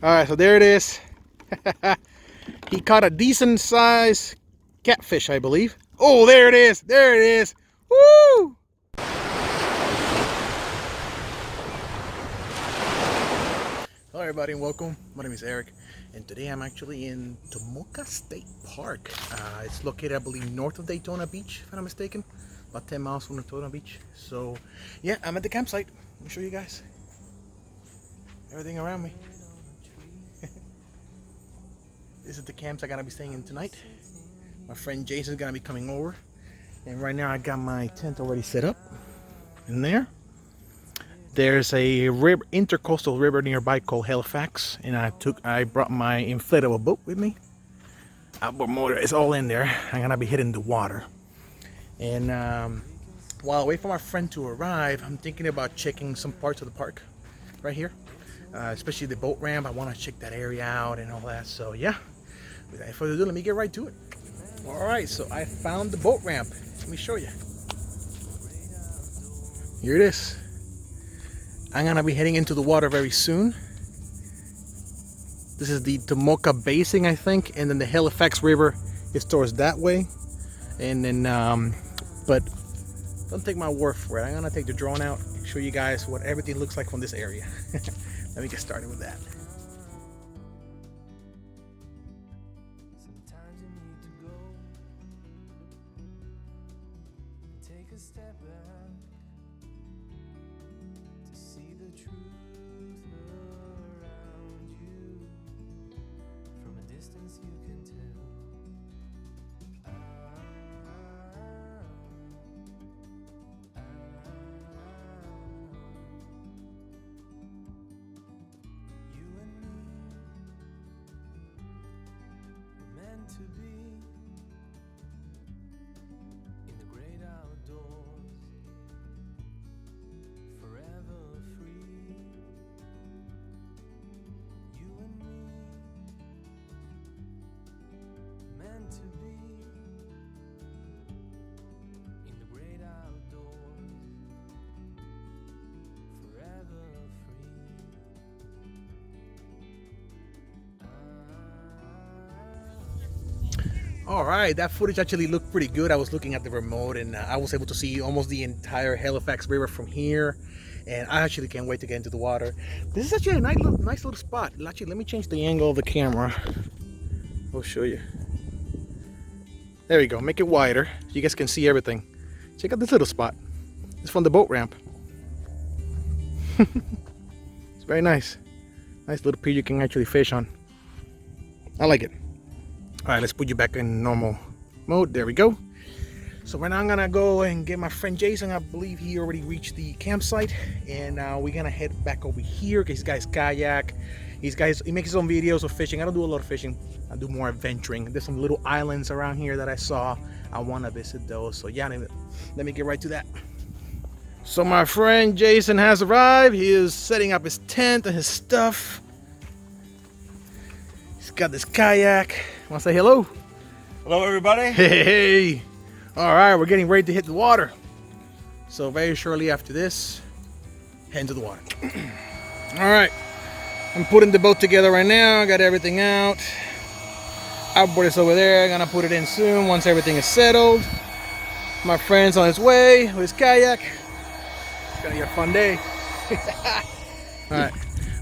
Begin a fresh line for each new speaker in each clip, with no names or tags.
All right, so there it is. He caught a decent size catfish, I believe. Oh, there it is. There it is. Woo! Hello everybody and welcome. My name is Eric and today I'm actually in Tomoka State Park. It's located, I believe, north of Daytona Beach, if I'm not mistaken. About 10 miles from Daytona Beach. So yeah, I'm at the campsite. Let me show you guys everything around me. This is the camps I'm gonna be staying in tonight. My friend Jason's gonna be coming over. And right now I got my tent already set up in there. There's a river, intercoastal river nearby called Halifax, and I brought my inflatable boat with me. Outboard motor is all in there. I'm gonna be hitting the water. And while I wait for my friend to arrive, I'm thinking about checking some parts of the park right here, especially the boat ramp. I want to check that area out and all that. So yeah, without further ado, let me get right to it. All right, so I found the boat ramp. Let me show you. Here it is. I'm gonna be heading into the water very soon. This is the Tomoka Basin, I think, and then the Halifax River is towards that way. And then, but don't take my word for it. I'm gonna take the drone out and show you guys what everything looks like from this area. Let me get started with that.
Sometimes you need to go and take a step back to see the truth around you. From a distance you can tell. You and me were meant to be in the great outdoors, forever free. You and me meant to be in the great outdoors, forever free.
All right, that footage actually looked pretty good. I was looking at the remote and I was able to see almost the entire Halifax River from here. And I actually can't wait to get into the water. This is actually a nice little spot. Actually, let me change the angle of the camera. I'll show you. There we go. Make it wider so you guys can see everything. Check out this little spot. It's from the boat ramp. It's very nice. Nice little pier you can actually fish on. I like it. All right, let's put you back in normal mode. There we go. So right now I'm gonna go and get my friend Jason. I believe he already reached the campsite, and we're gonna head back over here because he's got his kayak. He makes his own videos of fishing. I don't do a lot of fishing. I do more adventuring. There's some little islands around here that I saw. I want to visit those. So yeah, let me get right to that. So my friend Jason has arrived. He is setting up his tent and his stuff. He's got this kayak. Want to say hello?
Hello everybody.
Hey. All right, we're getting ready to hit the water. So very shortly after this, head into the water. All right, I'm putting the boat together right now. I got everything out. Outboard is over there. I'm gonna put it in soon once everything is settled. My friend's on his way with his kayak. It's gonna be a fun day.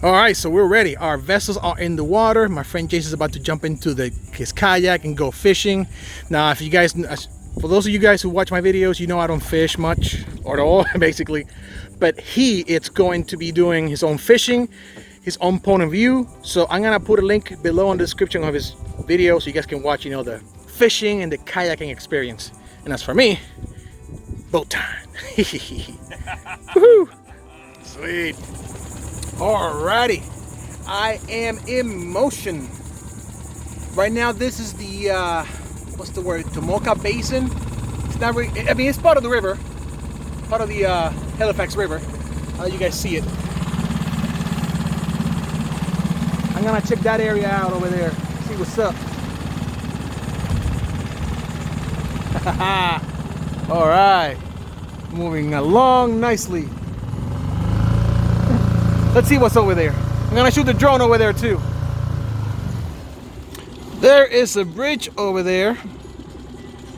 All right, so we're ready. Our vessels are in the water. My friend Jason's about to jump into his kayak and go fishing. Now, if you guys, for those of you guys who watch my videos, you know I don't fish much or at all, basically. But it's going to be doing his own fishing, his own point of view. So I'm gonna put a link below in the description of his video so you guys can watch, the fishing and the kayaking experience. And as for me, boat time. Woohoo! Sweet. Alrighty, I am in motion. Right now, this is the what's the word? Tomoka Basin. It's not really, I mean, it's part of the river, part of the Halifax River. I'll let you guys see it. I'm gonna check that area out over there, see what's up. All right, moving along nicely. Let's see what's over there. I'm gonna shoot the drone over there too. There is a bridge over there.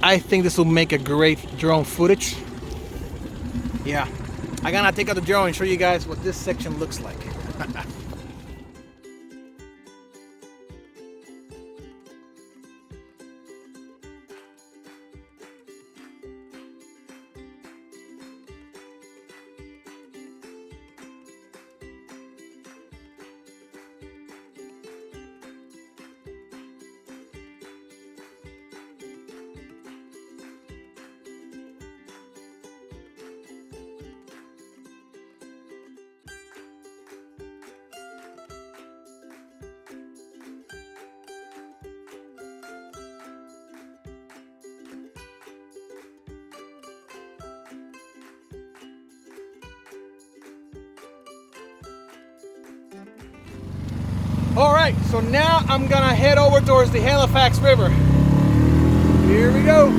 I think this will make a great drone footage. Yeah, I'm gonna take out the drone and show you guys what this section looks like. All right, so now I'm gonna head over towards the Halifax River. Here we go.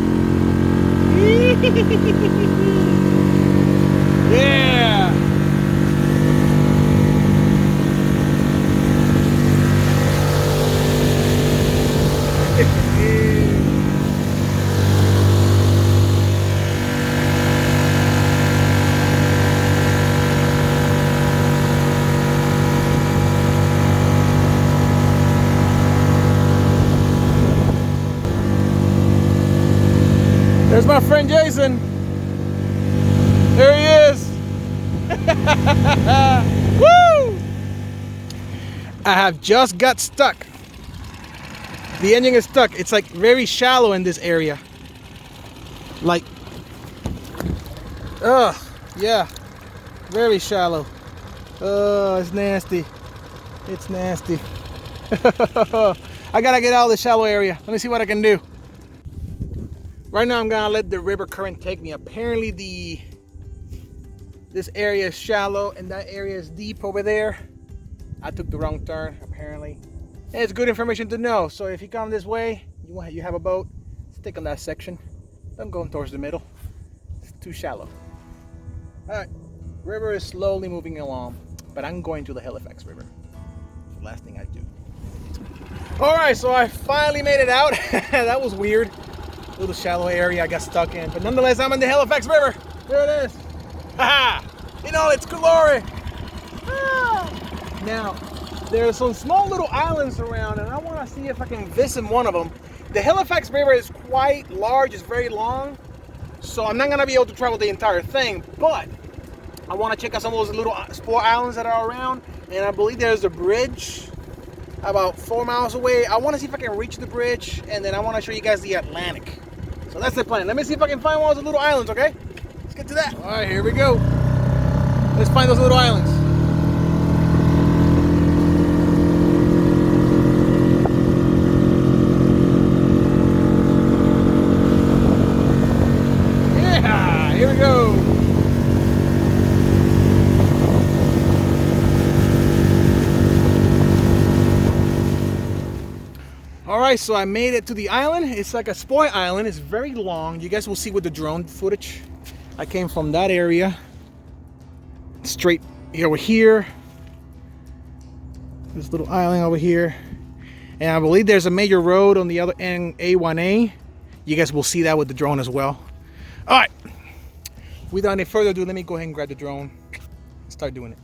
Yeah. There's my friend Jason. There he is. Woo! I have just got stuck. The engine is stuck. It's like very shallow in this area. Like, yeah, very shallow. Oh, it's nasty. It's nasty. I gotta get out of the shallow area. Let me see what I can do. Right now I'm gonna let the river current take me. Apparently this area is shallow and that area is deep over there. I took the wrong turn apparently. And it's good information to know. So if you come this way, you have a boat, stick on that section. I'm going towards the middle. It's too shallow. Alright, river is slowly moving along, but I'm going to the Halifax River. It's the last thing I do. Alright, so I finally made it out. That was weird. A little shallow area I got stuck in, but nonetheless I'm in the Halifax River. There it is. Haha! In all its glory. Ah. Now there's some small little islands around, and I want to see if I can visit one of them. The Halifax River is quite large. It's very long, so I'm not gonna be able to travel the entire thing. But I want to check out some of those little small islands that are around, and I believe there's a bridge about 4 miles away. I want to see if I can reach the bridge, and then I want to show you guys the Atlantic. So that's the plan. Let me see if I can find one of those little islands, okay? Let's get to that. All right, here we go. Let's find those little islands. Yeah, here we go. Alright, so I made it to the island. It's like a spoil island. It's very long. You guys will see with the drone footage. I came from that area straight over here. This little island over here. And I believe there's a major road on the other end, A1A. You guys will see that with the drone as well. Alright, without any further ado, let me go ahead and grab the drone and start doing it.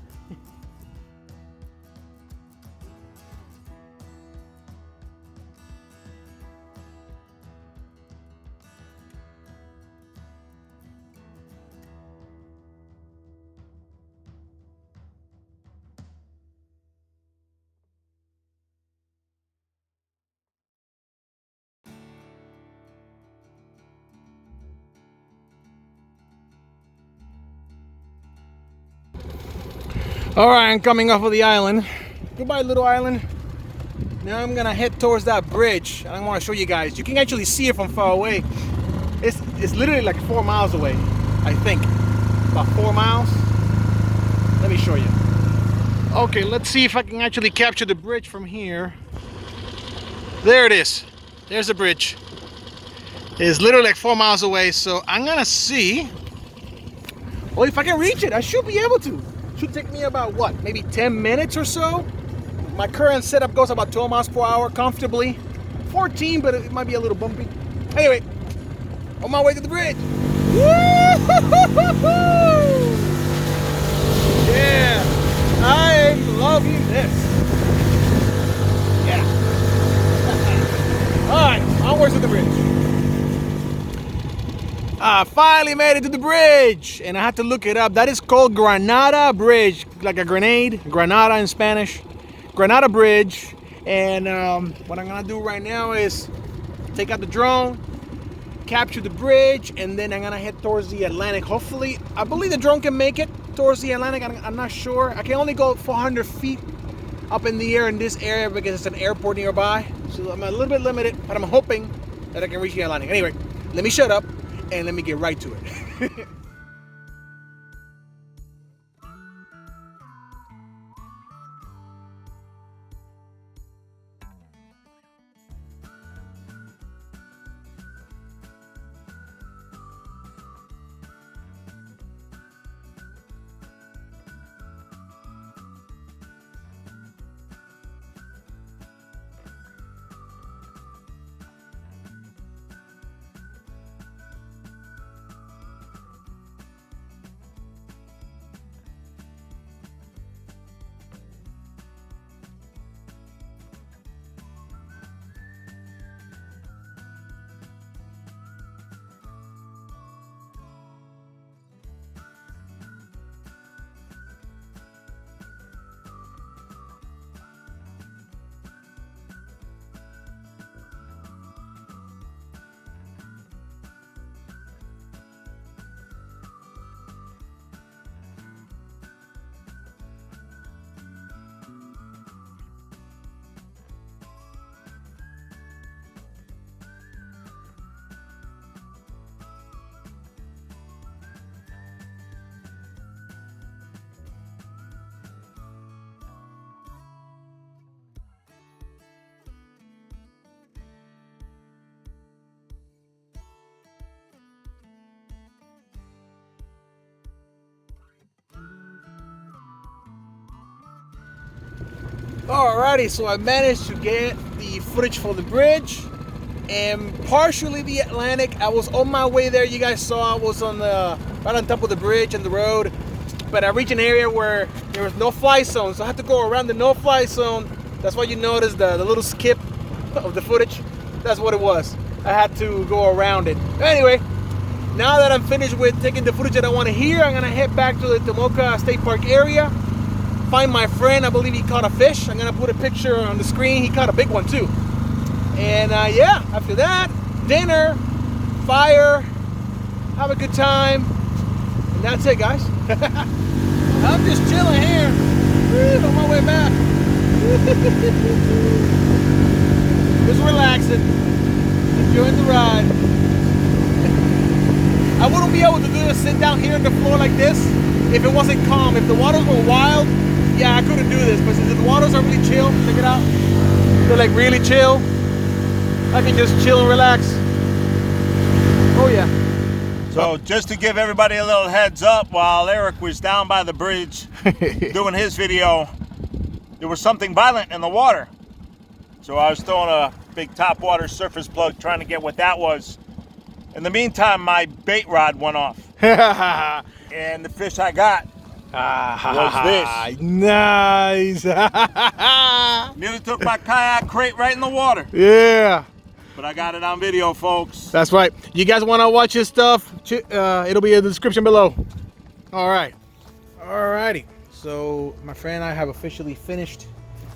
Alright, I'm coming off of the island. Goodbye, little island. Now I'm gonna head towards that bridge, and I want to show you guys. You can actually see it from far away. It's literally like 4 miles away, I think. About 4 miles. Let me show you. Okay, let's see if I can actually capture the bridge from here. There it is. There's the bridge. It's literally like 4 miles away, so I'm gonna see. Well, if I can reach it, I should be able to. Should take me about what, maybe 10 minutes or so. My current setup goes about 12 miles per hour comfortably. 14, but it might be a little bumpy. Anyway, on my way to the bridge. Woo-hoo-hoo-hoo-hoo! Yeah, I'm loving this. Yeah. All right, onwards to the bridge. I finally made it to the bridge, and I had to look it up. That is called Granada Bridge, like a grenade, Granada in Spanish. Granada Bridge. And what I'm gonna do right now is take out the drone, capture the bridge, and then I'm gonna head towards the Atlantic. Hopefully, I believe the drone can make it towards the Atlantic. I'm not sure. I can only go 400 feet up in the air in this area because it's an airport nearby. So I'm a little bit limited, but I'm hoping that I can reach the Atlantic. Anyway, let me shut up and let me get right to it. Alrighty, so I managed to get the footage for the bridge and partially the Atlantic. I was on my way there. You guys saw I was on the right on top of the bridge and the road, but I reached an area where there was no fly zone, so I had to go around the no fly zone. That's why you notice the little skip of the footage. That's what it was. I had to go around it. Anyway, now that I'm finished with taking the footage that I want to hear, I'm gonna head back to the Tomoka State Park area. Find my friend. I believe he caught a fish. I'm gonna put a picture on the screen. He caught a big one too. And yeah, after that, dinner, fire, have a good time, and that's it, guys. I'm just chilling here on my way back. Just relaxing, enjoying the ride. I wouldn't be able to do this, sit down here on the floor like this, if it wasn't calm. If the waters were wild, yeah, I couldn't do this. But since the waters are really chill, check it out. They're like really chill. I can just chill and relax. Oh yeah.
So just to give everybody a little heads up, while Eric was down by the bridge doing his video, there was something violent in the water. So I was throwing a big top water surface plug trying to get what that was. In the meantime, my bait rod went off. And the fish I got was this.
Nice.
Nearly took my kayak crate right in the water.
Yeah.
But I got it on video, folks.
That's right. You guys want to watch his stuff? It'll be in the description below. All right. Alrighty. So my friend and I have officially finished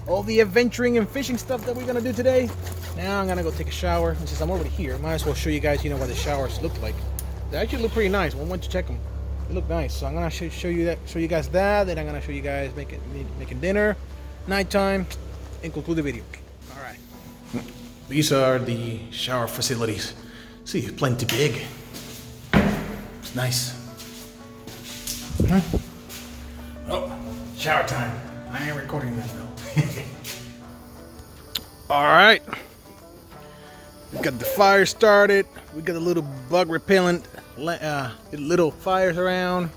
all the adventuring and fishing stuff that we're gonna do today. Now I'm gonna go take a shower. And since I'm already here, might as well show you guys, what the showers look like. They actually look pretty nice. Why don't you check them? They look nice. So I'm gonna show you guys that. Then I'm gonna show you guys making dinner, nighttime, and conclude the video. All right. These are the shower facilities. See, it's plenty big. It's nice. Oh, shower time. I ain't recording that though. All right. We got the fire started. We got a little bug repellent, little fires around.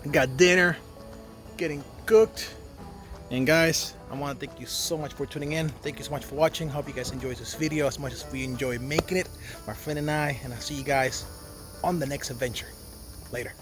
We got dinner getting cooked. And guys, I want to thank you so much for tuning in. Thank you so much for watching. Hope you guys enjoyed this video as much as we enjoy making it, my friend and I. And I'll see you guys on the next adventure. Later.